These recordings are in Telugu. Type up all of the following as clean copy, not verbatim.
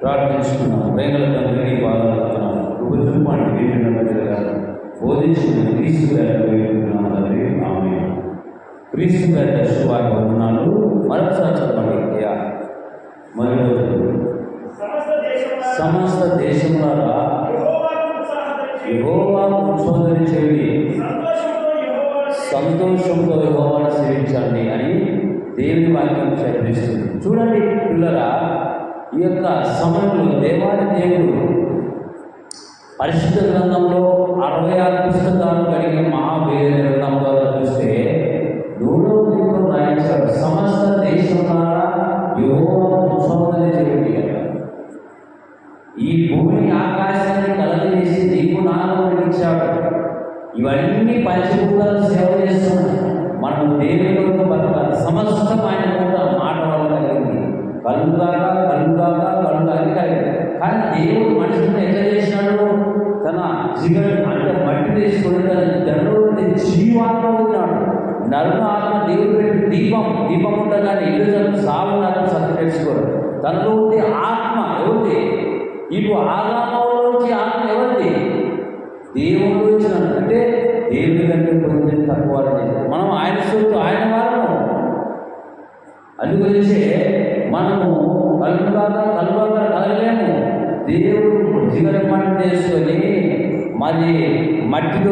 ప్రార్థించుకున్నాం. వేగల తండ్రి బాధపడుతున్నాం. రూపాన్ని వీటిన మధ్యగా బోధించిన క్రీస్తు గారి వేడుకున్నాం తండ్రి. ఆమె క్రీస్తు గారి శుభాన్ని వందనాలు. మరొకసారి చెప్పండి అయ్యా. మరియు సమస్త దేశంలో యెహోవాను ఉత్సవరించేది, సంతోషంతో యెహోవాను సేవించండి అని దేవుని వాక్యం చదివిస్తుంది. చూడండి పిల్లరా, ఈ యొక్క సమయంలో దేవాది దేవుడు పరిశుద్ధ గ్రంథంలో 66 పుస్తకాలు కలిగిన మహావేద గ్రంథం ద్వారా చూస్తే 7వ దిక్కులో రాయించాడు, సమస్త దేశంలో యెహోవాను ఉత్సవరించేది. ఈ భూమిని ఆకాశాన్ని కలగజేసి నీకు నాకు ఇచ్చాడు. ఇవన్నీ పంచభూతాలు సేవ చేస్తున్నాయి. మనం దేవునిలో బతకాలి. సమస్తం ఆయన కూడా మాట వల్ల కలిగింది. కలుగాక అని కలిగింది. కానీ దేవుడు మనుషులను ఎట్లా చేసినాడు? తన జీవన అంటే మట్టి తీసుకొని తన దండోని జీవాత్మ ఉన్నాడు. నరుణ ఆత్మ దేవుడు పెట్టి దీపం ఉండగానే ఇల్లు సాగు నరును సత్కరించుకోరు. తనలో ఉండే ఆత్మ ఎవరిది? ఇప్పుడు ఆదామంలోంచి ఆత్మ ఎవరిది? దేవుడు ఇచ్చినాడు. అంటే దేవుడి కంటే కొంచెం తక్కువ. మనం ఆయన సొత్తు, ఆయన వారము. అందుగురించే మనము కలగలేము. దేవుడు జిగరమని చేసుకొని మరి మట్టితో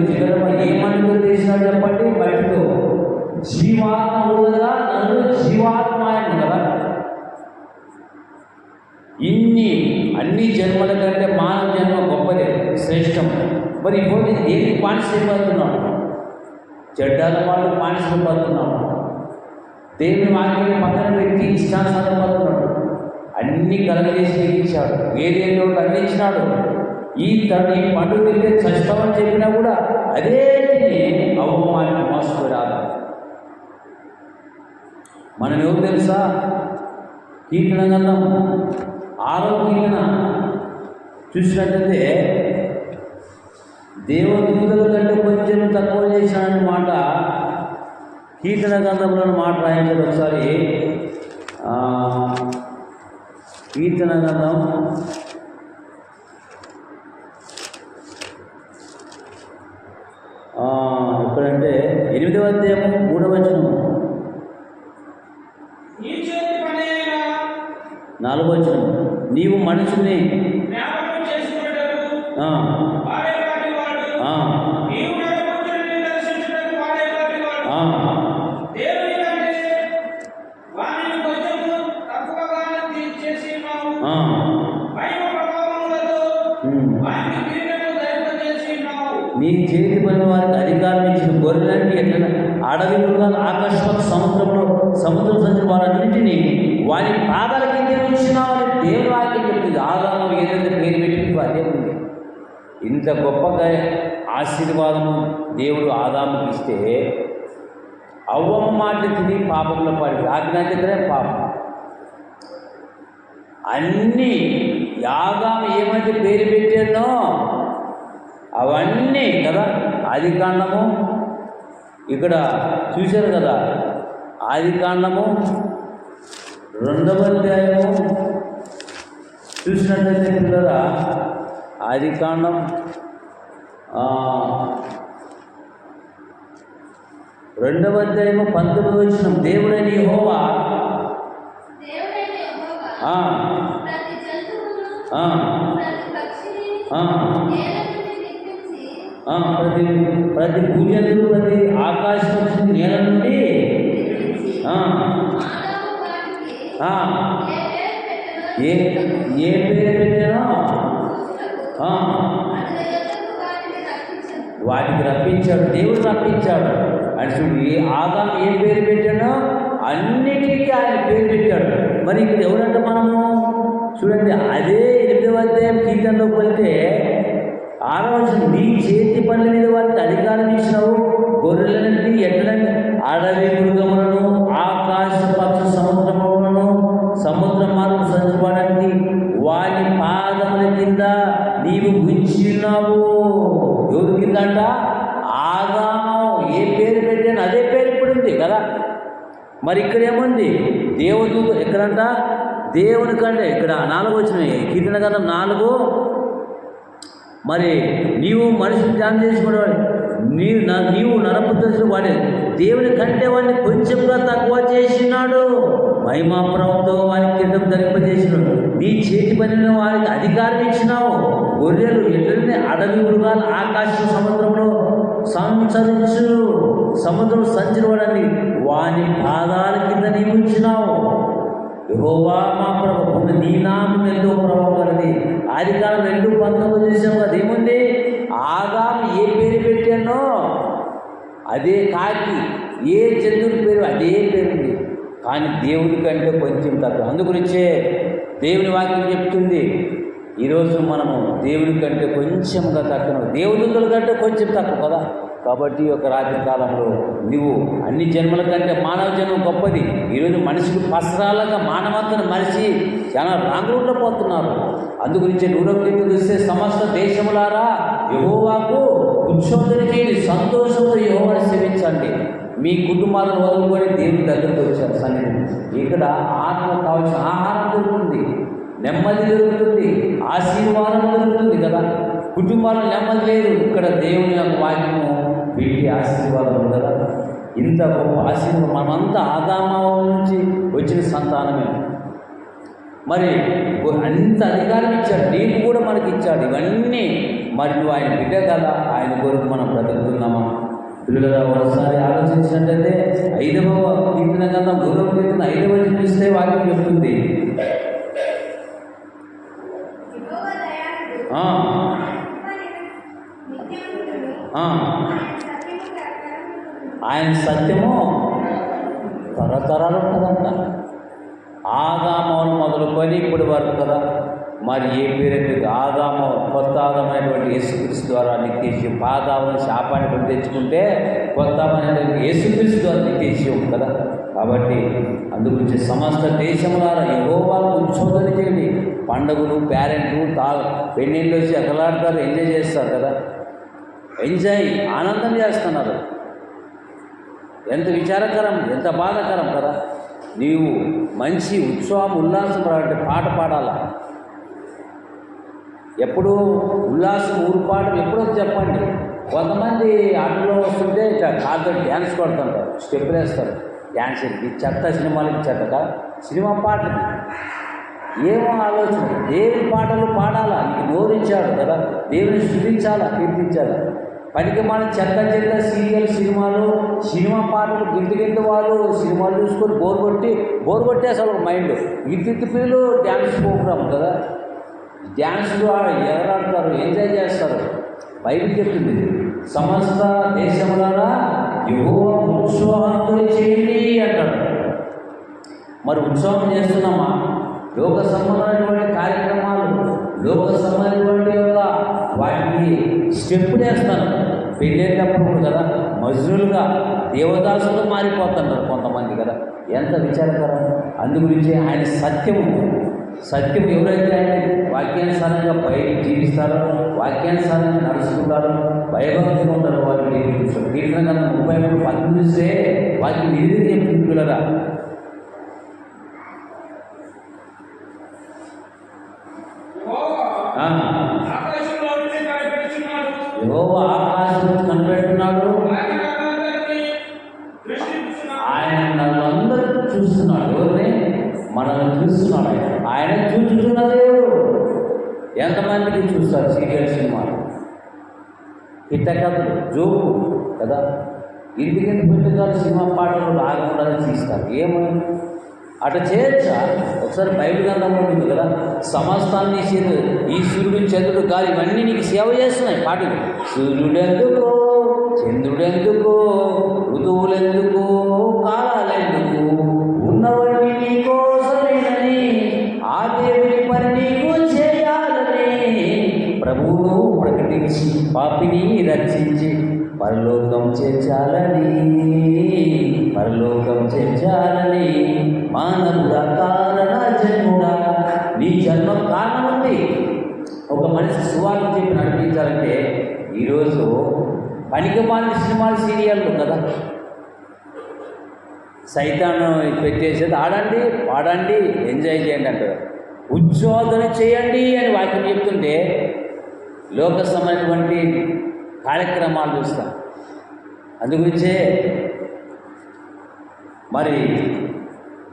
జిగరమ ఏ మట్టితో చేసినాడు చెప్పండి? మట్టితో. జీవాత్మ కదా, నన్ను జీవాత్మ ఆయన కదా. అన్ని జన్మల కంటే మానవ జన్మ గొప్పదే, శ్రేష్టం. మరి ఇప్పుడు దేనికి పాటించబడుతున్నాడు? చెడ్డాల వాళ్ళు పాటించబడుతున్నాడు. దేవుని వాక్యాన్ని పక్కన పెట్టి ఇష్టానుసారపడుతున్నాడు. అన్ని కలగజేసి ఇచ్చాడు. ఏదేదో అందించినాడు. ఈ పండుగ తింటే చస్తామని చెప్పినా కూడా అదే అవమానాన్ని మోసపోరాదు. మనం ఎవరు తెలుసా? కీర్తన గ్రంథం 6వ కీర్తన చూసినట్లయితే దేవదూతల కంటే కొంచెం తక్కువ చేశానన్నమాట. కీర్తన గ్రంథంలో మాట రాయించాడు. ఒకసారి కీర్తన గ్రంథం ఎక్కడంటే 8వ అధ్యాయం 3వ వచనం, 4వ వచనం. నీవు మనుషుని నీ చేతి పని వారికి అధికారం ఇచ్చిన గొర్రెలన్నీ ఎట్లా అడవి మృగాలు, ఆకాశ సముద్రం సంచిన వారన్నింటినీ వారి పాదాల కింద ఉంచినామని దేవుడు వాక్యం చెప్తుంది. ఆదాము ఏదైతే పేరు పెట్టి అదే ఉంది. ఇంత గొప్పగా ఆశీర్వాదము దేవుడు ఆదాముకి ఇస్తే అవ్వమ్మ మాట తిని పాపంలో పడి ఆజ్ఞాచక్రే పాపం. అన్నీ యాగాము ఏమైతే పేరు పెట్టానో అవన్నీ కదా. ఆది కాండము ఇక్కడ చూశారు కదా. ఆది కాండము 2వ అధ్యాయము చూసినట్లయితే పిల్లరా, ఆది కాండం 2వ అధ్యాయము 19వ వచనం. దేవుడైన యెహోవా ప్రతి భూజంతువు, ప్రతి ఆకాశం నేల నుండి ఏ పేరు పెట్టానో వాటికి రప్పించాడు. దేవుడు రప్పించాడు. అని చూడు, ఆదాము ఏ పేరు పెట్టానో అన్నిటికీ ఆయన పేరు పెట్టాడు. మరి ఇక్కడ ఎవరంటే మనము చూడండి, అదే 8వ అధ్యాయం కీర్తనలోకి వెళ్తే 6వ వచనం, నీ చేతి పనుల మీద వారికి అధికారం ఇచ్చినావు. గొర్రెలన్నింటినీ, ఎడ్లన్నీ, అడవి మృగములను, ఆకాశ పక్ష సముద్రములను, సముద్ర మార్గం సంచడానికి వారి పాదముల కింద నీవు గుంచినావు. ఎవరి కింద అంట? ఆదాము ఏ పేరు పెట్టాను అదే పేరు మరి ఇక్కడ ఏముంది? దేవదూత ఎక్కడంట? దేవుని కంటే ఇక్కడ 4 వచ్చినాయి, కీర్తన గ్రంథం 4. మరి నీవు మనిషిని ధ్యానం చేసుకునేవాడు, నీవు నరపుత్రుడు వాడి దేవుని కంటే వాడిని కొంచెంగా తక్కువ చేసినాడు, మహిమాపురంతో వారికి కిందకు ధరింపజేసినాడు, నీ చేతి పనిన వారికి అధికారం ఇచ్చినావు, గొర్రెలు ఎట్లనే అడవి మృగాలు ఆకాశ సముద్రంలో సముద్రం సంచరవడాన్ని వాని పాదాల కింద నీవు ఇచ్చినావు. యెహోవా మా ప్రభువు నీ నామం ఎంతో ప్రభావమైనది. ఆదికాండం 2:19 చేసాము. అదేముంది? ఆదాము ఏ పేరు పెట్టానో అదే కాకి, ఏ జంతువుల పేరు అదే పేరుంది, కానీ దేవుడి కంటే కొంచెం తక్కువ. అందుగురించే దేవుని వాక్యం చెప్తుంది, ఈరోజు మనము దేవుడి కంటే కొంచెంగా తక్కువ, దేవుడుల కంటే కొంచెం తక్కువ కదా. కాబట్టి ఒక రాత్రి కాలంలో నువ్వు అన్ని జన్మల కంటే మానవ జన్మ గొప్పది. ఈరోజు మనిషికి పసరాలుగా మానవతను మరిచి చాలా రాంగ్ రూట్లో పోతున్నారు. అందుగురించి 100వ చూస్తే సమస్త దేశములారా యెహోవాకు ఉత్సవం చేయండి, సంతోషంతో యెహోవాను సేవించండి. మీ కుటుంబాలను వదులుకొని దేవుని దగ్గరికి వచ్చారు సన్నిధి. ఇక్కడ ఆత్మ కావాల్సిన ఆహారం దొరుకుతుంది, నెమ్మది దొరుకుతుంది, ఆశీర్వాదం దొరుకుతుంది కదా. కుటుంబాలు నెమ్మది లేదు, ఇక్కడ దేవుని యొక్క వాక్యము వీటి ఆశీర్వాదం కదా. ఇంత గొప్ప ఆశీర్వాదం మనమంతా ఆదాము నుంచి వచ్చిన సంతానమే. మరి అంత అధికారం ఇచ్చాడు, నీకు కూడా మనకి ఇచ్చాడు. ఇవన్నీ మరి నువ్వు ఆయన బిడ్డ కదా, ఆయన కొరకు మనం బ్రతుకుతున్నామా? పిల్లల ఒకసారి ఆలోచించినట్లయితే 5వ కీర్తన గ్రంథం 2వ కీర్తన 5వ చూస్తే వాక్యం చెప్తుంది, ఆయన సత్యము తరతరాలు ఉంటుందంట. ఆదామను మొదలుకొని ఇప్పటి వరకు కదా. మరి ఏ పేరు? ఆదాము, కొత్త ఆదామైనటువంటి యేసుక్రీస్తు ద్వారా నిత్యజీవం. పాదాలను శాపాన్ని కొని తెచ్చుకుంటే కొత్త ఆదామైనటువంటి యేసుక్రీస్తు ద్వారా నిత్యజీవం కదా. కాబట్టి అందుగురించి సమస్త దేశములారా యెహోవాకు ఉత్సవం చేయండి. పండుగలు, పేరెంట్లు, పెళ్ళిళ్ళు వచ్చి ఎక్కలాడతారు, ఎంజాయ్ చేస్తారు కదా. ఎంజాయ్, ఆనందం చేస్తున్నారు. ఎంత విచారకరం, ఎంత బాధాకరం కదా. నీవు మంచి ఉత్సవం, ఉల్లాసం పడాలంటే పాట పాడాలా. ఎప్పుడు ఉల్లాసం, ఊరు పాటలు ఎప్పుడో చెప్పండి. కొంతమంది ఆటలో వస్తుంటే ఇట్లా కాళ్ళతో డ్యాన్స్ కొడుతుంటారు, స్టెప్పులు వేస్తారు, డ్యాన్స్. ఈ చెత్త సినిమాలకి చెత్త, సినిమా పాటలు ఏమో ఆలోచన. దేవుని పాటలు పాడాలా, నీకు నోరించాడు కదా. దేవుని స్తుతించాలా, కీర్తించాలా. పనికి మన చెత్త సీరియల్, సినిమా పాటలు, గింటి వాళ్ళు సినిమాలు చూసుకొని బోర్ కొట్టి అసలు మైండ్ ఇంటి పిల్లలు డ్యాన్స్ ప్రోగ్రామ్ కదా. డ్యాన్స్లు ఎగరాడతారు, ఎంజాయ్ చేస్తారు. బైబిల్ చెప్తుంది, సమస్త దేశములారా యెహోవా ఉత్సవాన్ని చేయండి అంటాడు. మరి ఉత్సవం చేస్తున్నామా? లోక సంబంధమైనటువంటి కార్యక్రమాలు, లోక సంబంధమైనటువంటి యొక్క వాటికి స్టెప్పులు వేస్తాను. పెళ్ళేటప్పుడు కదా మజులుగా దేవదాసులు మారిపోతున్నారు కొంతమంది కదా. ఎంత విచారకరం. అందుగురించి ఆయన సత్యం ఎవరైతే ఆయన వాక్యానుసారంగా బయట జీవిస్తారో, వాక్యానుసారంగా నడుచుకుంటారో, భయభక్తులు ఉంటారో వారికి కీర్తన గ్రంథం 33:10 చూస్తే వాటిని ఎదురు చెప్తుంది పిల్లరా. యెహోవా ఆకాశం నుంచి కనిపెడుతున్నాడు, ఆయన నన్నందరూ చూస్తున్నాడు. ఎవరిని? మనల్ని చూస్తున్నాడు. ఆయన చూస్తున్న దేవుడు. ఎంతమందికి చూస్తారు సీరియల్, సినిమాలు, హిట్టకథలు, జోకు కదా. ఇంటికి పుట్టుకాలు సినిమా పాటలు రాకుండా తీస్తారు. ఏమని అట్లా చేయొచ్చా? ఒకసారి బైబిల్ గ్రంథంలో ఉంటుంది కదా, సమస్తాన్ని ఈ సూర్యుడు, చంద్రుడు, గాలి ఇవన్నీ నీకు సేవ చేస్తున్నాయి పాటలు. సూర్యుడెందుకో, చంద్రుడెందుకో, ఋతువులెందుకో, కాలాలెందుకు, ఉన్నవన్నీ నీకోసమేనని, ఆ దేవుని పని నీకు చేయాలని ప్రభువును ప్రకటించి పాపిని రక్షించి పరలోకం చేర్చాలని మానవుడా, కారణ జన్ముడా, నీ జన్మ కారణం ఉంది. ఒక మనిషి సువార్త చెప్పి నడిపించాలంటే ఈరోజు పనికిమాలిన సినిమాలు, సీరియళ్ళు కదా. సైతాను పెట్టేసేది ఆడండి, పాడండి, ఎంజాయ్ చేయండి అంటారు. ఉద్యోగం చేయండి అని వాక్యం చెప్తుంటే లోకసమైనటువంటి కార్యక్రమాలు చూస్తాం. అందుగురించే మరి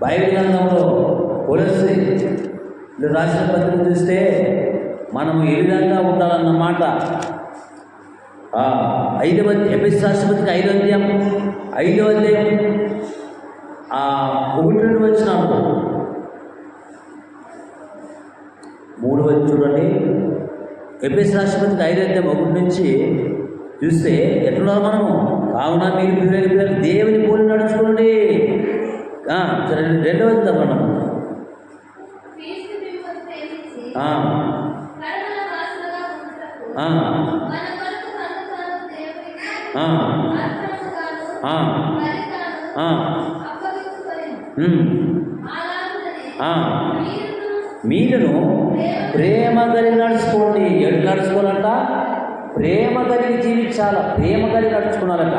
బైబిల్ గ్రంథంలో కొలస్సీయులు రాసిన పత్రిక చూస్తే మనం ఏ విధంగా ఉండాలన్నమాట. 5వ ఎఫెసీయులకు రాసిన పత్రిక 5వ అధ్యాయం 1-2 వచనాలు 3వ చూడండి. ఎఫెసీయులకు రాసిన పత్రిక 5వ అధ్యాయం 1 నుంచి చూస్తే ఎట్లున్నారు మనము. కావున మీరు పిల్లలు దేవుని పోలి నడుచుకోండి. 2వ మనం మీరును ప్రేమ కలిగి నడుచుకోండి. ఎటు నడుచుకోవాలంట? ప్రేమ కలిగి జీవించాల, ప్రేమ కలిగి నడుచుకున్నారంట.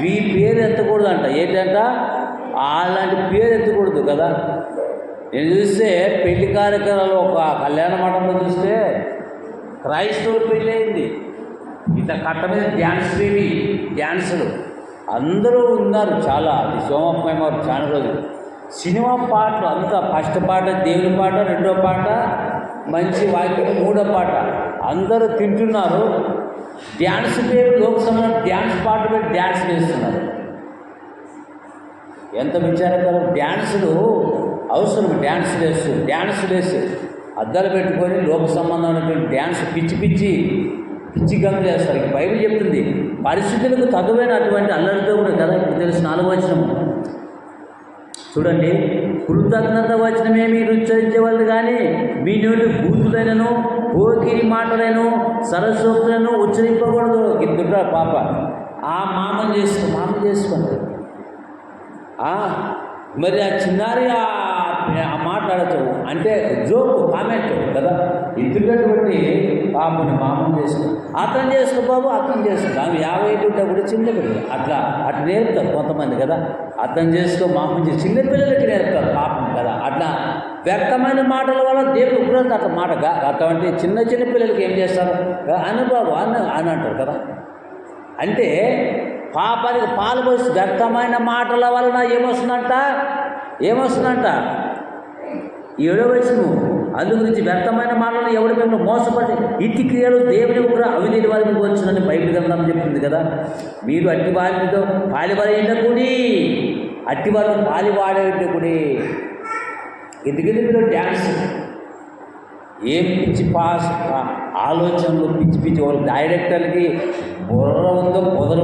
వీ పేరు ఎత్తకూడదు అంట. ఏంటంట? అలాంటి పేరు ఎత్తకూడదు కదా. నేను చూస్తే పెళ్లి కార్యక్రమాలు ఒక కళ్యాణ మండపంలో చూస్తే క్రైస్తవులు పెళ్ళి అయింది. ఇట్లా కట్ట మీద డ్యాన్సులు అందరూ ఉన్నారు. చాలా అది సోమప్పయ్య చాలా రోజులు సినిమా పాటలు అంతా. ఫస్ట్ పాట దేవుని పాట, రెండో పాట మంచి వాక్యం, మూడో పాట అందరూ తింటున్నారు. డ్యాన్స్ పేరు లోక్సభ డ్యాన్స్ పాట పెట్టి డ్యాన్స్ వేస్తున్నారు. ఎంత విచారకరం. డ్యాన్సులు అవసరం. డ్యాన్స్ వేస్తూ అద్దాలు పెట్టుకొని లోక సంబంధమైనటువంటి డ్యాన్స్ పిచ్చి గంతులు చేస్తారు. బైబిల్ చెప్తుంది పరిస్థితులకు తగువైన అటువంటి అల్లరితో కూడా కదా. ఇప్పుడు తెలిసిన 4వ వచనం చూడండి. కృతజ్ఞత వచనమే మీరు ఉచ్చరించేవాళ్ళు కానీ మీ నుండి బూతులైనను పోకిరి మాటలను సరస్వతులను ఉచ్చరింపకూడదు. ఇందుంటారు పాప మామం చేసుకోండి. మరి ఆ చిన్నారి మాట్లాడచ్చు అంటే జోకు, కామెంట్ కదా. ఎందుకంటే పాపని మామం చేసుకో, అర్థం చేసుకో బాబు, అర్థం చేసుకో. ఆమె 50 కూడా చిన్నపిల్లలు అట్లా నేర్పుతారు కొంతమంది కదా. అర్థం చేసుకో, మామం చేసి చిన్నపిల్లలకి నేర్పుతారు పాపం కదా. అట్లా వ్యక్తమైన మాటల వల్ల దేవుడు ఉగ్రత అట్లా మాట అటువంటి చిన్న పిల్లలకి ఏం చేస్తారు? బాబు అని అంటారు కదా. అంటే పాపానికి పాలు పోసి వ్యక్తమైన మాటల వలన ఏమొస్తుందంట? 7వ వచనం అందు గురించి వ్యక్తమైన మాటలను ఎవరి మేము మోసపడి ఇట్టి క్రియలు దేవుని ఉగ్ర అవినీతి వారికి వచ్చునని బైబిల్ గ్రంథం చెప్తుంది కదా. మీరు అట్టి వారితో పాలివాడేటకుడి, అట్టివారు పాలివాడేటకుడి. ఎందుకంటే మీరు డ్యాన్స్ ఏం పిచ్చి ఆలోచనలు పిచ్చి వాళ్ళు డైరెక్టర్లకి బుర్ర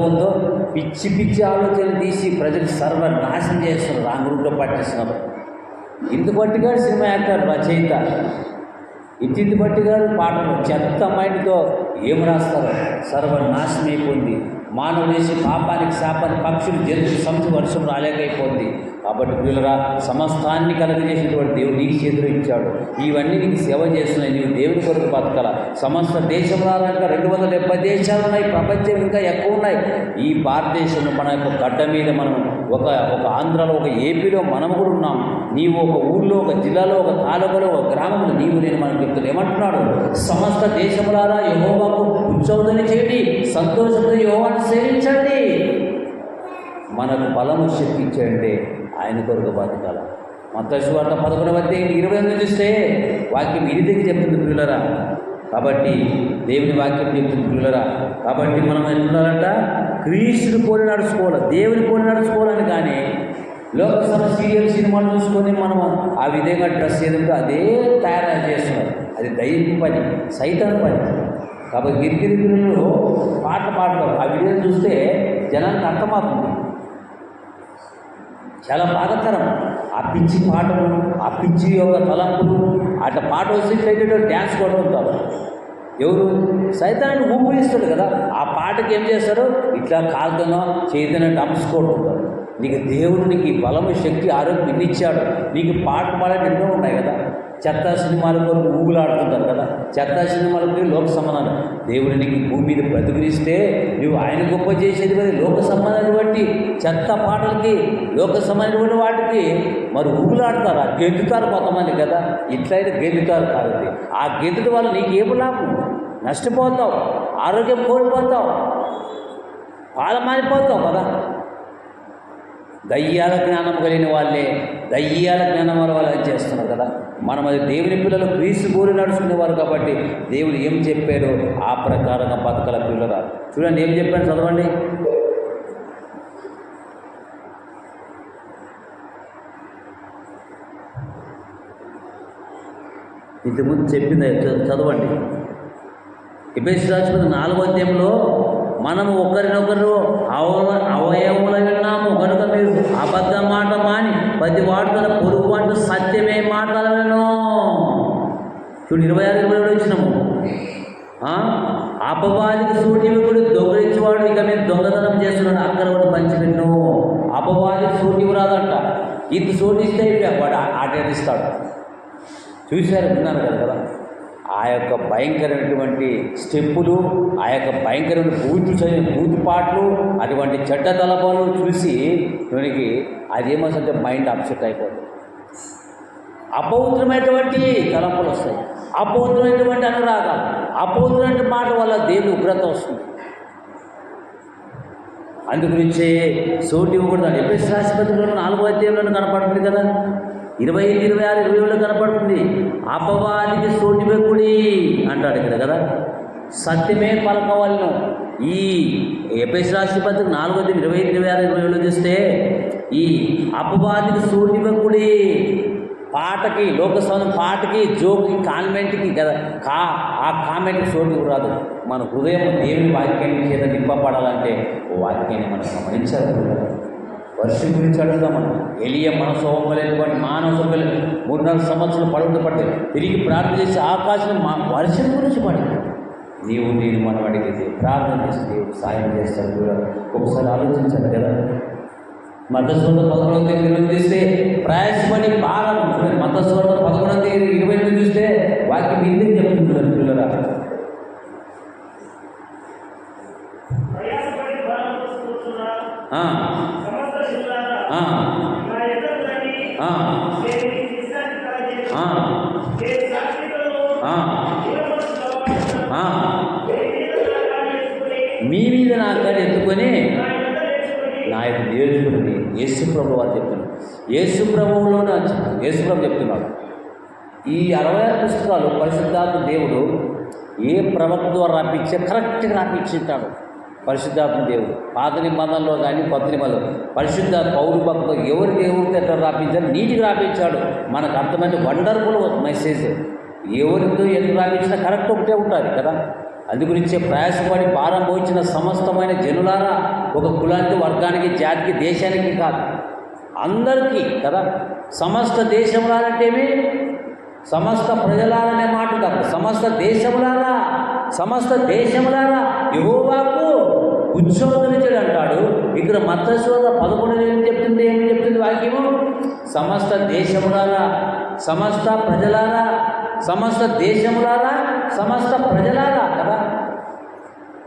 ఉందో పిచ్చి ఆలోచనలు తీసి ప్రజలు సర్వనాశనం చేస్తున్నారు, రాంగ్ రూట్లో పట్టిస్తున్నారు. ఇందు బట్టి గారు సినిమా యాక్టర్, రచయిత. ఇంటి బట్టి గారు పాటలు చెత్త మైండ్తో ఏం రాస్తారు? సర్వనాశనం అయిపోయింది. మానవ దేశ పాపానికి శాపానికి పక్షులు జంతువులు సంస్థ వర్షం రాలేకపోయింది. కాబట్టి పిల్లరా, సమస్తాన్ని కలగజేసినటువంటి దేవుడు నీకు చేతులు ఇచ్చాడు. ఇవన్నీ నీకు సేవ చేస్తున్నాయి. నీవు దేవుని కొరకు బతకాల. సమస్త దేశంలో 270 దేశాలు ఉన్నాయి. ప్రపంచం ఇంకా ఎక్కువ ఉన్నాయి. ఈ భారతదేశంలో మన యొక్క గడ్డ మీద మనం ఒక ఆంధ్రాలో, ఒక ఏపీలో మనం కూడా ఉన్నాం. నీవు ఒక ఊళ్ళో, ఒక జిల్లాలో, ఒక తాలూకాలో, ఒక గ్రామంలో నేను మనకు చెప్తున్నాను. ఏమంటున్నాడు? సమస్త దేశములారా యెహోవాకు ఉత్సవాన్ని చేయండి, సంతోషంతో యెహోవాను సేవించండి. మనకు బలము శక్తి ఇచ్చాడంటే ఆయన కొరకు బతకాల. మత్తయి సువార్త 11వ అధ్యాయం 28 చూస్తే వాక్యం ఇది దగ్గర చెప్తుంది పిల్లరా. కాబట్టి దేవుని వాక్యం చెప్తుంది పిల్లరా. కాబట్టి మనం ఎట్లుండాలంట? క్రీస్తుని పోలి నడుచుకోవాలి, దేవుని పోలి నడుచుకోవాలని. కానీ లోకసభ సీరియల్ సినిమాలు చూసుకొని మనం ఆ విధంగా డ్రెస్ ఏదంటే అదే తయారు చేస్తున్నారు. అది దైవ పని, సైతాన్ పని. కాబట్టి గిరిగిరి పిల్లలు పాటలు పాడతారు. ఆ వీడియోలు చూస్తే జనానికి అర్థమవుతుంది. చాలా బాధాకరం. ఆ పిచ్చి పాటలు, ఆ పిచ్చి యొక్క తలంపులు. అట్లా పాట వస్తే డ్యాన్స్ కొడుతుంటారు. ఎవరు? సైతాన్ని ఊపిరిస్తాడు కదా. ఆ పాటకి ఏం చేస్తారు? ఇట్లా కాలుతోనో చేతనో డంప్స్ కొడుతుంటారు. నీకు దేవుడు నీకు బలము, శక్తి, ఆరోగ్యం ఇన్ని ఇచ్చాడు. నీకు పాట పాడేది ఎన్నో ఉన్నాయి కదా. చెత్త సినిమాల కొరకు ఊగులాడుతుంటారు కదా. చెత్త సినిమాలకి లోక సంబంధాలు. దేవుడు నీకు భూమి మీద బ్రతుకునిస్తే నువ్వు ఆయన గొప్ప చేసేది కదా. లోక సంబంధాన్ని బట్టి చెత్త పాటలకి, లోక సంబంధమైన వాటికి మరి ఊగులాడతారు, గెంతుతారు కొంతమంది కదా. ఇట్లయితే గెంతుతారు కాబట్టి ఆ గెంతుట వల్ల నీకు ఏమి లాభం? నష్టపోతావు, ఆరోగ్యం కోల్పోతావు, పాలమారిపోతావు కదా. దయ్యాల జ్ఞానం కలిగిన వాళ్ళే దయ్యాల జ్ఞానం వల్ల చేస్తున్నారు కదా. మనం అది దేవుని పిల్లలు క్రీస్తు గోరి నడుచుకునేవారు కాబట్టి దేవుడు ఏం చెప్పాడో ఆ ప్రకారంగా బతకల పిల్లరా. చూడండి ఏం చెప్పాడు, చదవండి. ఇంతకుముందు చెప్పింది చదవండి. ఎఫెసీయులకు రాసిన 4వ అధ్యాయంలో మనము ఒకరినొకరు అవయవముల విన్నాము కనుక మీరు అబద్ధ మాట మాని ప్రతి వాడుతున్న పొరుగు వాటి సత్యమే మాట్లాడను. చూడు 26-27 వచ్చినాము. అపవాదికి సూటివికుడు దొంగలించేవాడు ఇక మీరు దొంగతనం చేస్తున్నాడు, అక్కడ ఒకటి పంచిపెట్టు. అపవాదికి సూటివి రాదంట. ఇది సూటిస్తే వాడు ఆటేటిస్తాడు. చూశారు, విన్నారు కదా. ఆ యొక్క భయంకరమైనటువంటి స్టెప్పులు, ఆ యొక్క భయంకరమైన బూతు పాటలు, అటువంటి చెడ్డ తలపాలు చూసి మనకి అదేమోసంటే మైండ్ అప్సెట్ అయిపోతుంది. అపవిత్రమైనటువంటి తలంపులు వస్తాయి, అపవిత్రమైనటువంటి అనురాగాలు, అపవిత్రమైన మాట వల్ల దేవుని ఉగ్రత వస్తుంది. అందుగురించే సోటి ఇవ్వకూడదు. ఎఫెసీయులకు రాసిన పత్రికలో 4వ అధ్యాయంలో కనపడుతుంది కదా. 25, 26, 27 కనపడుతుంది. అపవాదికి సోటివెక్కుడి అంటాడు ఇక్కడ కదా. సత్యమే పలకవలను. ఈ ఎఫెసీయులకు రాసిన పత్రిక 4వ అధ్యాయం 25, 26, 27 చూస్తే ఈ అపవాదికి సోటివెక్కుడి, పాటకి, లోకసంబంధం పాటకి, జోక్కి, కాన్వెంట్కి కదా, ఆ కామెంట్కి చోటు రాదు. మన హృదయం దేవుని వాక్యాన్ని చేత నింపబడాలంటే వాక్యాన్ని మనం గమనించాలి. వర్షం గురించి అడుగుదాం. మనం ఎలియ మనసోహమైనటువంటి మానవ 3-4 సంవత్సరాలు పడుతూ పడితే తిరిగి ప్రార్థన చేసి ఆకాశం వర్షం గురించి పడింది. నేను మనం అడిగితే ప్రార్థన చేసి దేవుడు సాయం చేస్తాడు కూడా. ఒకసారి ఆలోచించాలి కదా. మతస్వత 11 చూస్తే ప్రయాసపడి బాగా ఉంటుంది. మతస్వత 11-20 చూస్తే వాక్యం ఎందుకు చెప్తున్నారు పిల్లరా? మీ మీద నా కాడ ఎత్తుకొని నా యొక్క నేర్చుకుని యేసుప్రభు వారు చెప్తున్నారు. యేసుప్రభువులోనే యేసుప్రభు చెప్తున్నాడు. ఈ 66 పుస్తకాలు పరిశుద్ధాత్మ దేవుడు ఏ ప్రవక్త ద్వారా రాపించే కరెక్ట్గా రాపించుంటాడు. పరిశుద్ధాత్మ దేవుడు పాత నిబంధనలో కానీ కొత్త నిబంధనలో పరిశుద్ధ పౌరు భక్తులు ఎవరికి ఎట్లా రాపించారు, నీటికి రాపించాడు. మనకు అర్థమైతే వండర్ఫుల్ మెసేజ్. ఎవరితో ఎందుకు రాపించినా కరెక్ట్ ఒకటే ఉంటుంది కదా. అందుగురించే ప్రయాసపడి భారం పోయించిన సమస్తమైన జనులారా, ఒక కులానికి, వర్గానికి, జాతికి, దేశానికి కాదు, అందరికీ కదా. సమస్త దేశములారంటేమి సమస్త ప్రజలారనే మాట కాదు. సమస్త దేశములారా యెహోవాకు ఉత్సవమిచ్చాడు అంటాడు. ఇక్కడ మత్తయి 11 ఏం చెప్తుంది వాక్యము? సమస్త దేశములారా, సమస్త ప్రజలారా, సమస్త దేశములారా, సమస్త ప్రజలారా కదా.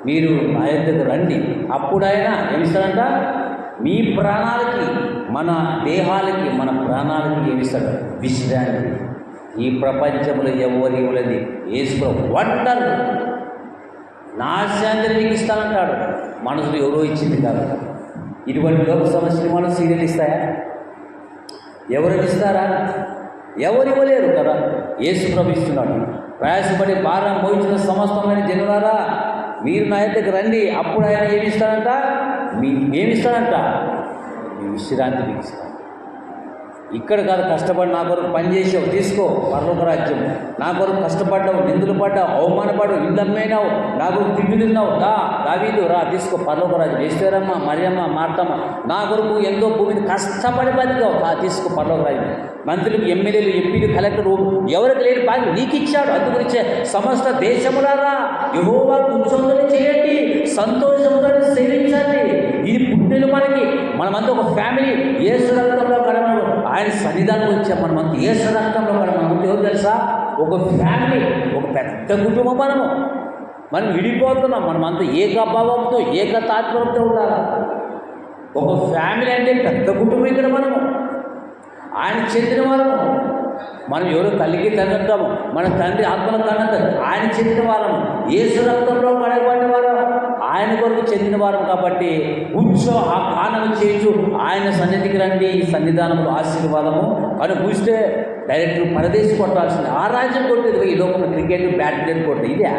మీరు నా యొద్దకు రండి, అప్పుడు ఆయన ఏమిస్తాడంట? మీ ప్రాణాలకి, మన దేహాలకి, మన ప్రాణాలకి ఏమిస్తాడు? విశ్రాంతి. ఈ ప్రపంచంలో ఎవరు ఇవ్వలేదు. యేసుప్రభు వండర్ నా శాంతి నీకు ఇస్తానంటాడు. మనసులు ఎవరో ఇచ్చింది కాదు. ఇటువంటి లోక సమస్యలు మనం సీరియల్ ఇస్తాయా? ఎవరికి ఇస్తారా? ఎవరు ఇవ్వలేరు కదా. యేసుప్రభు ఇస్తున్నాడు. ప్రయాసపడి భారం మోయించిన సమస్తమైన జనులారా, మీరు నా యొద్దకు రండి, అప్పుడు ఆయన ఏమిస్తాడంట? ఏమిస్తాడంట? మీ విశ్రాంతి మీకు ఇస్తాను. ఇక్కడ కాదు కష్టపడి నా కొరకు పని చేసావు, తీసుకో పరలోక రాజ్యం. నా కొరకు కష్టపడ్డావు, నిందులు పడ్డావు, అవమానపడ్డావు, ఇల్లు అమ్మేనావు, నా కొరకు తిండి తిన్నావు, దావీదు రా తీసుకో పరలోక రాజ్యం. ఈశ్వరమ్మ, మరియమ్మ, మార్తమ్మ నా కొరకు ఎంతో భూమిని కష్టపడి బతికావు, తీసుకో పరలోక రాజ్యం. మంత్రులకు, ఎమ్మెల్యేలు, ఎంపీలు, కలెక్టర్ ఎవరికి లేని బాధ్యత నీకు ఇచ్చాడు. అందుగురించే సమస్త దేశములారా యెహోవా కూర్చొని చేయండి, సంతోషంతో సేవించండి. ఇది పుట్టిన మనమంతా ఒక ఫ్యామిలీ. యేసు రక్తంలో కడమను ఆయన సన్నిధానం వచ్చాం. మనమంతా యేసు రక్తంలో కడమను ఎవరు తెలుసా? ఒక ఫ్యామిలీ, ఒక పెద్ద కుటుంబం. మనం విడిపోతున్నాం. మనమంతా ఏకభావంతో ఏకతాత్పర్యంతో ఉండాలి. ఒక ఫ్యామిలీ అంటే పెద్ద కుటుంబం. ఇక్కడ ఆయన చెందిన వాళ్ళము. మనం ఎవరో తల్లికి తండ్రి, మన తండ్రి ఆత్మల తండ్రి, ఆయన చెందిన వాళ్ళము. యేసు రక్తంలో కడగబడిన వారు, ఆయన కొరకు చెందిన వారం. కాబట్టి కూర్చో ఆ కానం చేయొచ్చు, ఆయన సన్నిధికి రండి. ఈ సన్నిధానంలో ఆశీర్వాదము అని కూస్తే డైరెక్ట్ పరదేశం కొట్టాల్సింది. ఆ రాజ్యం కొట్టేది ఈ లోకంలో క్రికెట్, బ్యాడ్మింటన్ కొట్టేది. ఇదే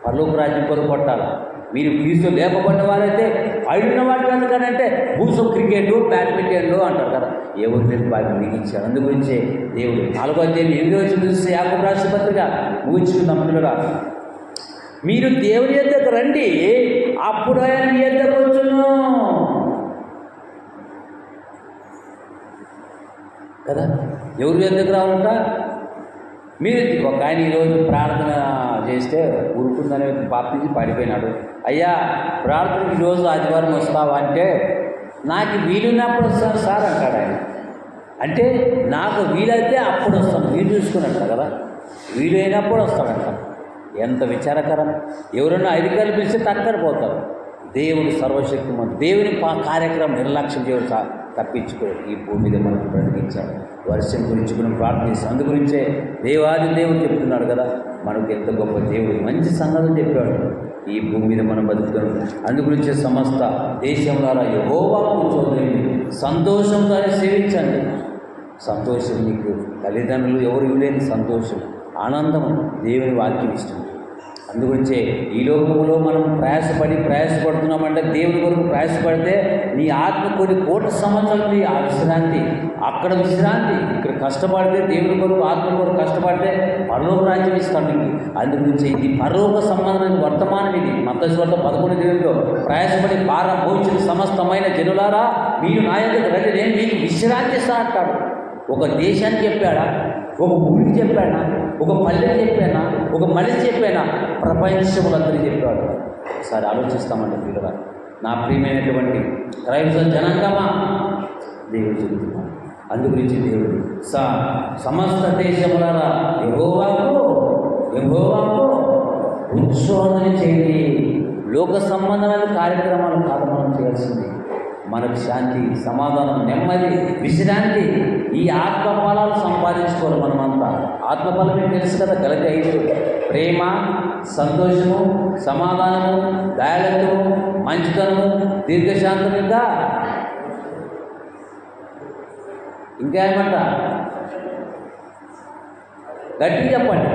పరలోక రాజ్యం కొరకు కొట్టాలి. మీరు క్రీస్తు లేకపోయిన వారైతే పడిన వాటి ఎందుకనంటే భూసం క్రికెట్, బ్యాడ్మింటన్లు అంటారు కదా. ఎవరు లేదు బాగా మీకు ఇచ్చారు. అందుగురించే దేవుడు 4వ అధ్యాయం 8వ వచనం చూస్తే యాకోబు రాసిన పత్రిక ముగించుకుందాం. పిల్లగా మీరు దేవుని యొద్దకు రండి, అప్పుడు ఆయన మీ యొద్దకు వచ్చును కదా. ఎవరి యొద్దకు రావాలంట? మీరు ఒక ఆయన ఈరోజు ప్రార్థన చేస్తే ఊరుకుందనే బాప్తిజీ పడిపోయినాడు. అయ్యా ప్రార్థనకి రోజు ఆదివారం వస్తావా అంటే, నాకు వీలున్నప్పుడు వస్తాను సార్ అంటాడు ఆయన. అంటే నాకు వీలైతే అప్పుడు వస్తాను, వీలు చూసుకున్నట్ట కదా. వీలైనప్పుడు వస్తాడంట. ఎంత విచారకరం. ఎవరైనా అధికారులు పిలిస్తే తక్కని పోతారు. దేవుడు సర్వశక్తిమంతుడు. దేవుని కార్యక్రమం నిర్లక్ష్యం చేయడం తప్పించుకోడు. ఈ భూమి మీద మనకు బ్రతికించాడు. వర్షం గురించి మనం ప్రార్థిస్తాం. అందు గురించే దేవాది దేవుడు చెప్తున్నాడు కదా, మనకు ఎంత గొప్ప దేవుడు, మంచి సంగతులు చెప్పాడు. ఈ భూమి మీద మనం బతుకుతాం. అందు గురించే సమస్త దేశంలో యెహోవా కూర్చోండి, సంతోషంగా సేవించండి. సంతోషం నీకు తల్లిదండ్రులు ఎవరు ఇవ్వలేని సంతోషం, ఆనందం దేవుని వాక్యం ఇస్తుంది. అందుగురించే ఈ లోకంలో మనం ప్రయాసపడుతున్నామంటే దేవుని కొరకు ప్రయాసపడితే నీ ఆత్మ కొన్ని కోట్ల సంవత్సరాలు ఆ విశ్రాంతి, అక్కడ విశ్రాంతి. ఇక్కడ కష్టపడితే దేవుని కొరకు, ఆత్మ కొరకు కష్టపడితే పరలోక రాజ్యం ఇస్తాడు నీకు. అందుగురించి ఇది పరలోక సంబంధమైన వర్తమానం. ఇది మత్తయి సువార్త 11:20 ప్రయాసపడి భారం మోచిన సమస్తమైన జనులారా మీరు నా యొద్దకు రండి, నేను మీకు విశ్రాంతి ఇస్తా అంటాడు. ఒక దేశానికి చెప్పాడా? ఒక ఊరికి చెప్పానా? ఒక పల్లెకి చెప్పానా? ఒక మనిషి చెప్పానా? ప్రపంచములందరికీ చెప్పాడు. ఒకసారి ఆలోచిస్తామండి పిల్లగా. నా ప్రియమైనటువంటి క్రైస్తవ జనాంగమా, దేవుడు చెబుతున్నాడు. అందుగురించి దేవుడు సమస్త దేశములారా యెహోవాకు ఉత్సవం చేయండి. లోక సంబంధమైన కార్యక్రమాలు కాదు మనం చేయాల్సింది. మనకు శాంతి, సమాధానం, నెమ్మది, విశ్రాంతి, ఈ ఆత్మఫలాలు సంపాదించుకోవాలి. మనమంతా ఆత్మఫలం మీకు తెలుసు కదా. గలతి 5 ప్రేమ, సంతోషము, సమాధానము, దయాళత్వము, మంచితనము, దీర్ఘశాంతం, ఇంకా ఏమంట గట్టి చెప్పండి.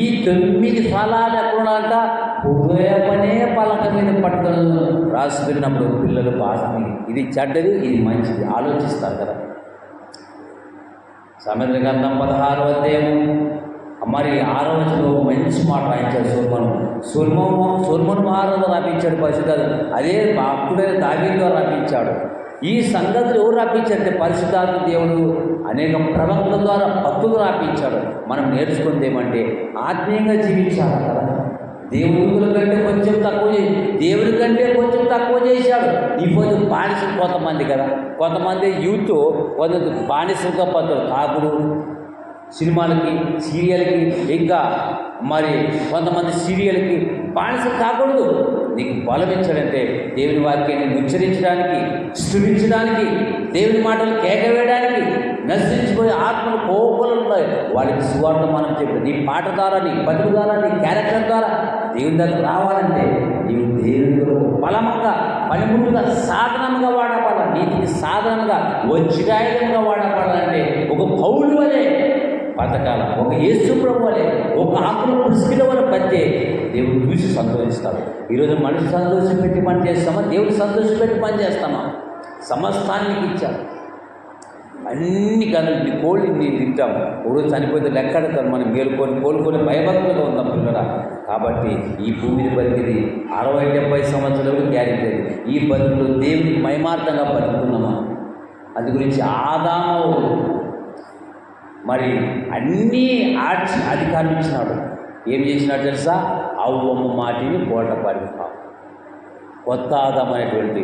ఈ 9 ఫలాలు ఎక్కడున్నాయంట? హృదయమనే పలక మీద పట్టుకొని రాసిపోయినప్పుడు పిల్లలు బాగా ఇది చెడ్డది, ఇది మంచిది ఆలోచిస్తారు కదా. సామెతల గ్రంథం 16వ అధ్యాయం మరి 6వ వచనంలో మంచి మాట రాయించాడు సొలొమోను మహారాజు రాపించాడు పరిశుద్ధాలు. అదే భక్తుడైన దావీదు ద్వారా రాపించాడు. ఈ సంగతులు ఎవరు రాపించారంటే పరిశుద్ధాత్మ దేవుడు అనేక ప్రవక్తల ద్వారా భక్తులు రాపించాడు. మనం నేర్చుకుంది ఏమంటే ఆత్మీయంగా జీవించాలి కదా. దేవుడి కంటే కొంచెం తక్కువ దేవుడి కంటే కొంచెం తక్కువ చేశాడు. ఇప్పుడు బానిసలు కొంతమంది కదా, కొంతమంది యూత్ కొంత బానిసలుగా పద్ధతులు తాగుడు, సినిమాలకి, సీరియల్కి, ఇంకా మరి కొంతమంది సీరియల్కి బానిసలు కాకూడదు. నీకు బలం ఇచ్చాడంటే దేవుని వాక్యాన్ని ఉచ్చరించడానికి, స్తుతించడానికి, దేవుని మాటలు కేకవేయడానికి, నశించిపోయే ఆత్మలు కోపలు ఉన్నాయి వాళ్ళకి సువార్త మనం చెప్పి నీ పాట ద్వారా, నీ బతుకు ద్వారా, నీ క్యారెక్టర్ ద్వారా దేవుని దగ్గర రావాలంటే నీవు దేవుని బలముగా, పనిముట్టుగా, సాధనంగా వాడబడాలి. నీతికి సాధనంగా, వజ్రాయుధంగా వాడబడాలంటే ఒక పౌలు వలె బతకాల, ఒక యేసు ప్రభు వలె, ఒక ఆత్మ పురుషుల వలె బతికే దేవుడు చూసి సంతోషిస్తాడు. ఈరోజు మనిషి సంతోషం పెట్టి పని చేస్తామా? దేవుడు సంతోషం పెట్టి పని చేస్తామా? సమస్తానికి ఇచ్చాడు. అన్ని కనులు కోళ్ళు నేను తింటాం, ఒకరోజు చనిపోతే లెక్కడతాను, మనం మేలుకొని కోలుకొని భయభక్తులుగా ఉందాం పిల్లరా. కాబట్టి ఈ భూమిని బతికిది 60-70 సంవత్సరాలు గ్యారెంటీ. ఈ బతుకులు దేవుని మహిమార్థంగా బతుకుతున్నామా? అందు గురించి ఆదాము మరి అన్నీ అధికారం ఇచ్చినాడు. ఏం చేసినాడు తెలుసా? అవ్వమ్మ మాటిని బోటపాడి కొత్త ఆదాం అనేటువంటి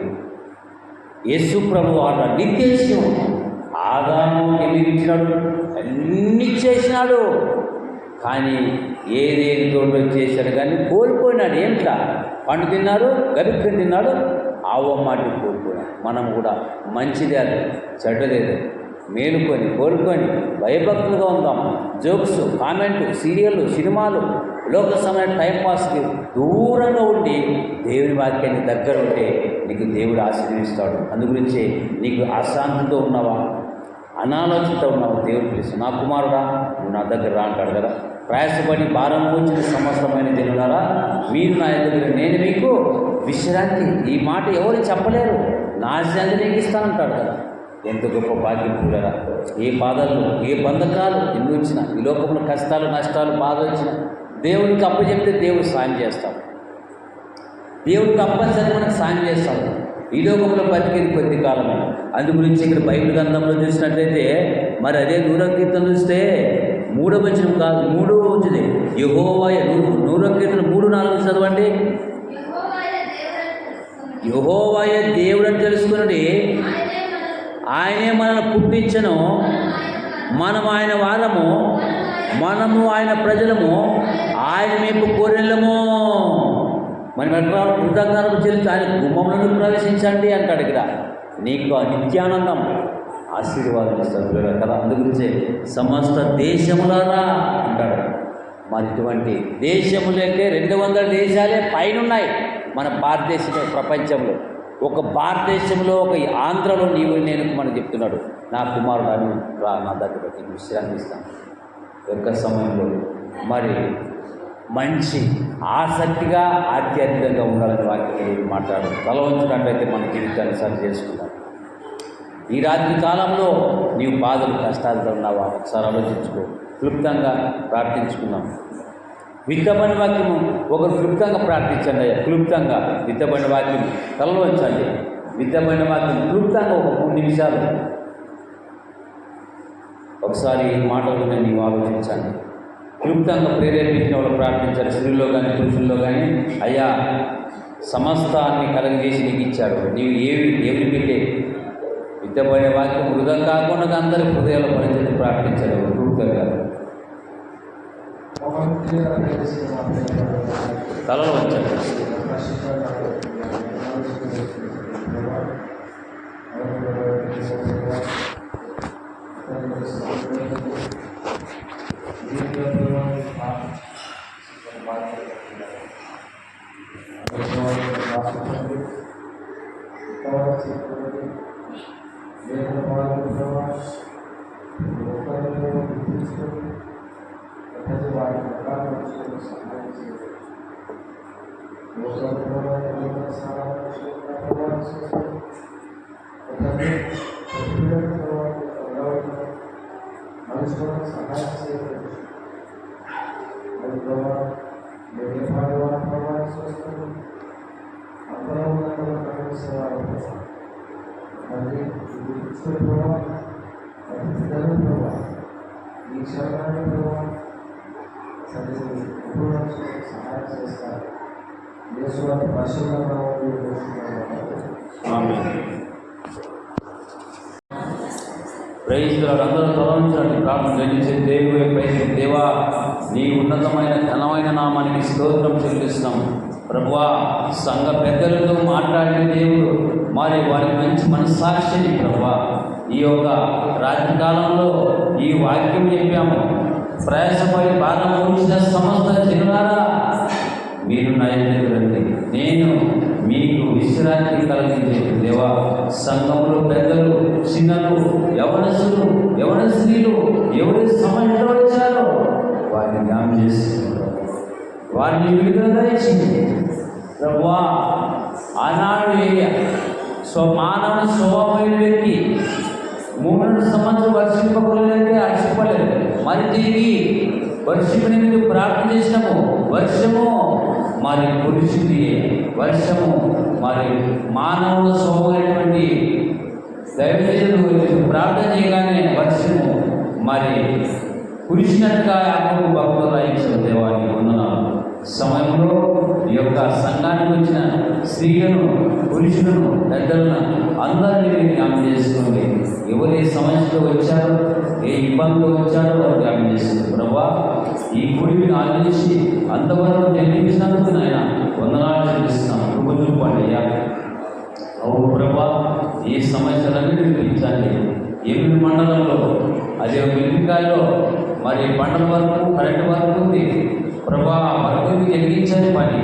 యేసు ప్రభు వారు నిత్యం ఆదాము ఎన్ని ఇచ్చినాడు? అన్ని చేసినాడు. కానీ ఏదేది తోడు చేశాడు కానీ కోల్పోయినాడు. ఏమిట్లా? పండు తిన్నాడు, గరుక్కుని తిన్నాడు, ఆవమ్మాటి కోల్పోయినాడు. మనం కూడా మంచిదే, అది చెడ్డలేదు, మేలుకొని కోలుకొని భయభక్తులుగా ఉందాం. జోక్స్, కామెంటు, సీరియళ్ళు, సినిమాలు, లోక సమయం టైంపాస్కి దూరంగా ఉండి దేవుని వాక్యాన్ని దగ్గర ఉంటే నీకు దేవుడు ఆశీర్వదిస్తాడు. అందుగురించి నీకు అశాంతితో ఉన్నావా, అనాలోచిత ఉన్నావా, దేవుడు పిలుస్తు, నా కుమారుడా నువ్వు నా దగ్గర రా అంటాడు కదా. ప్రయాసపడి భారం వచ్చిన సమస్తమైన జనులారా మీరు నా దగ్గర, నేను మీకు విశ్రాంతి. ఈ మాట ఎవరు చెప్పలేరు, నా శాంతి నీకు ఇస్తానంటాడు కదా. ఎంత గొప్ప భాగ్యం పిల్లరా. ఏ బాధలు, ఏ బంధకాలు ఎన్ని వచ్చినా, ఈ లోకంలో కష్టాలు, నష్టాలు, బాధ వచ్చినా దేవుడికి అప్పచెప్తే దేవుడు సాయం చేస్తాడు. దేవుడు తప్పనిసరి మనకు సాయం చేస్తాడు. ఈ లోకంలో బతికేది కొద్ది కాలమే. అందు గురించి ఇక్కడ బైబిల్ గ్రంథంలో చూసినట్లయితే మరి అదే 100వ కీర్తన చూస్తే 3వ వచనం కాదు, 3వ వచనం, యెహోవాయ 100వ కీర్తన 3:4 చదవండి. యెహోవాయ దేవుడని తెలుసుకుని ఆయనే మనల్ని పుట్టించను, మనం ఆయన వారము, మనము ఆయన ప్రజలము, ఆయన మేము గొర్రెలము. మనం ఎట్లా కృతజ్ఞతలు చెల్లించి ఆయన గుమ్మంలో ప్రవేశించండి అంటాడు. ఇక్కడ నీకు నిత్యానందం, ఆశీర్వాదం ఇస్తాడు కదా. అందుగురించే సమస్త దేశములారా అంటాడు. మరి ఇటువంటి దేశములైతే 200 దేశాలే పైన ఉన్నాయి మన భారతదేశంలో. ప్రపంచంలో ఒక భారతదేశంలో, ఒక ఆంధ్రలో నీవు నేను మనం చెప్తున్నాడు, నా కుమారుడు అని రా నా దగ్గర విశ్రాంతి ఇస్తాను. యొక్క సమయంలో మరి మంచి ఆసక్తిగా ఆధ్యాత్మికంగా ఉండాలని వాక్యం మాట్లాడు. తల వంచినట్టయితే మన జీవితాన్ని సరి చేసుకుంటాం. ఈ రాత్రి కాలంలో నీవు బాధలు, కష్టాలతో ఉన్నావా? ఒకసారి ఆలోచించుకో. క్లుప్తంగా ప్రార్థించుకున్నాం. విత్తబడిన వాక్యము ఒకరు క్లుప్తంగా ప్రార్థించండి అయ్యా. క్లుప్తంగా విత్తబడిన వాక్యం తలలో ఉంచండి. విత్తబడిన వాక్యం క్లుప్తంగా ఒక 3 నిమిషాలు ఒకసారి మాటలు నీవు ఆలోచించండి. క్లుప్తంగా ప్రేరేపించిన వాళ్ళు ప్రార్థించారు. స్త్రీలో కానీ పురుషుల్లో కానీ, అయ్యా సమస్తాన్ని కలగజేసి నీకు ఇచ్చాడు, నీవు ఏమి పెట్టే విత్తబడిన వాక్యం వృధా కాకుండా అందరి హృదయాలు పరిచయం ప్రార్థించారు క్లుప్తంగా. తలలో వచ్చాడు. అందరూ తొలగించండి. ప్రార్థన చేసే దేవుడిపై, దేవా నీ ఉన్నతమైన ఘనమైన నామానికి స్తోత్రం చెల్లిస్తున్నాము. ప్రభువా సంఘ పెద్దలతో మాట్లాడిన దేవుడు, మరి వారి మంచి మనస్సాక్షిని ప్రభువా ఈ యొక్క రాత్రికాలంలో ఈ వాక్యం చెప్పాము. ప్రయాసపడి బాధ ఉంచిన సమస్త జనులారా మీరు నా ఎదురు రండి, నేను మీకు విశ్రాంతి కలిగించే దేవా. సంఘంలో పెద్దలు, చిన్నలు, యవనస్తులు, యవన స్త్రీలు ఎవరి సమయంలో వచ్చారో వారిని జ్ఞాపకం చేస్తున్నారు, వారిని విడుదల ఇచ్చింది ప్రభువా. ఆనాడు మానవ స్వభావమైన వ్యక్తి 3 సంవత్సరాలు వర్షింపకూడదంటే అలసిపోలేదు. మరి తిరిగి వర్షింపని మీరు ప్రార్థన చేసినాము, వర్షము మరి కురిసింది. వర్షము మరి మానవుడు స్వభావమైనటువంటి దైవజనులు ప్రార్థన చేయగానే వర్షము మరి కురిసినట్టుగా యాకోబు భక్తులు రాయించిన దేవానికి వందనాలు. సమయంలో ఈ యొక్క సంఘానికి వచ్చిన స్త్రీలను, పురుషులను, పెద్దలను అందరినీ జ్ఞాపకం చేసుకోండి. ఎవరు ఏ సమస్యలో వచ్చారో, ఏ ఇబ్బందులు వచ్చారో వారు జ్ఞాపకం చేసుకోండి. ప్రభా, ఈ గుడిని ఆలోచించి అంతవరకు నిర్మించినందుకు నాయన వందనాలు చెల్లిస్తున్నాను. కృపచూపండి అయ్యా. అవును ప్రభా, ఈ సమస్యలన్నీ నిర్మించండి. 8 మండలంలో, అదే మిల్లికాయలో మరి పంటల వరకు, కరెంటు వరకు ఉంది ప్రభా. వరకు జరిగించని పని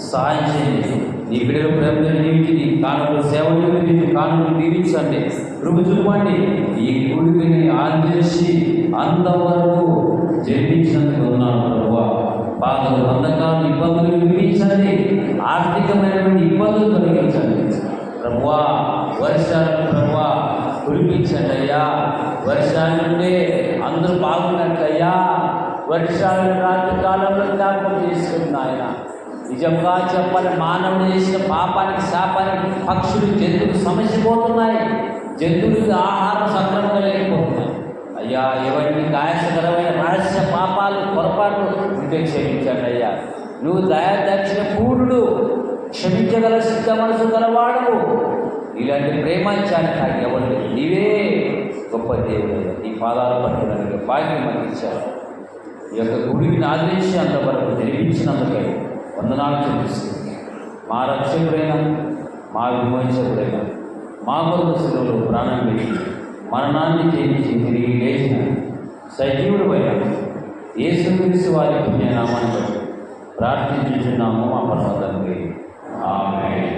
సహాయం చేయండి. నీ బిడ్డల ప్రేమలో నిలిచి నీ కానుకలు సేవలు కానుకలు తీర్చండి. కృప చూపండి. ఈ గుడిని ఆదరించి అంతవరకు జరిగించినందుకు ఉన్నాను ప్రభా. బాధలు, బంధకాలు, ఇబ్బందులు విధించండి. ఆర్థికమైనటువంటి ఇబ్బందులు తొలగించండి ప్రభువా. వర్షాలను ప్రభువా కురిపించండి అయ్యా. వర్షాలు ఉంటే అందరూ బాగున్నట్లయ్యా. వర్షాలు రాత్రి కాలంలో జ్ఞాపకం చేసుకుని ఆయన నిజంగా చెప్పాలి, మానవుడు చేసిన పాపానికి, శాపానికి పక్షులు, జంతువులు సమస్య పోతున్నాయి. జంతువులకి ఆహారం సక్రమంగా లేకపోతున్నాయి అయ్యా. ఎవరిని గాయకరమైన రహస్య పాపాలు, పొరపాట్లు ఉంటే క్షమించండి అయ్యా. నువ్వు దయాదక్షిణ పూర్ణుడు, క్షమించగల సిద్ధ మనసు గలవాడు. ఇలాంటి ప్రేమాంచాన్ని నాకు ఎవరు, నీవే గొప్ప దేవుడు. నీ పాదాలు పట్టుకోవడానికి భాగ్యం అందించారు. ఈ యొక్క గుడిని ఆదరించి అంతవరకు నిర్మించినందుకై వందనాలు చెల్లిస్తుంది. మా రక్షకుడైన, మా విమోచకుడైన, మా కొరకు శిలువలో ప్రాణం పెట్టి మరణాన్ని జయించి తిరిగి లేచిన సజీవుడు పైన యేసుక్రీస్తు వారి పుణ్యనామాన్ని ప్రార్థించుచున్నాము మా పరమ తండ్రి. ఆమేన్.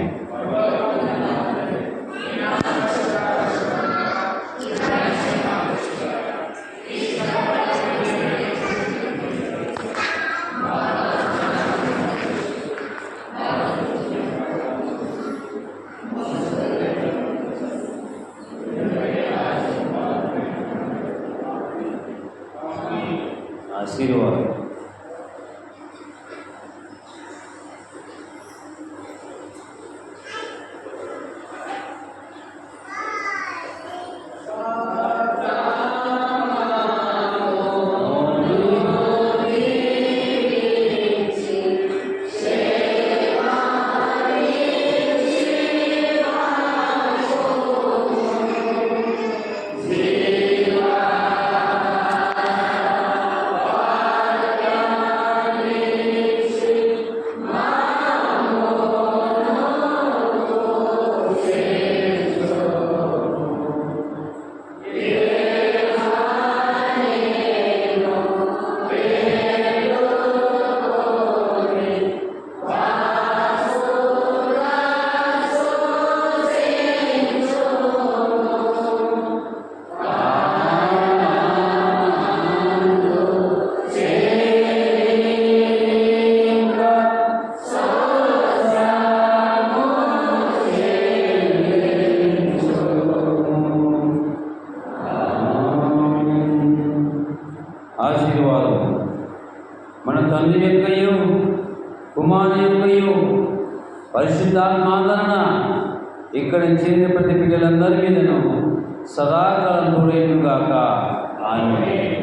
ఆశీర్వాదం. ఆశీర్వాదం. మన తండ్రి యొక్కయు, కుమారుని యొక్కయు, పరిశుద్ధాత్మాదరణ ఇక్కడ చేరిన ప్రతి బిడ్డలందరి మీదను సదాకాలం తోడేయుగాక. ఆమేన్.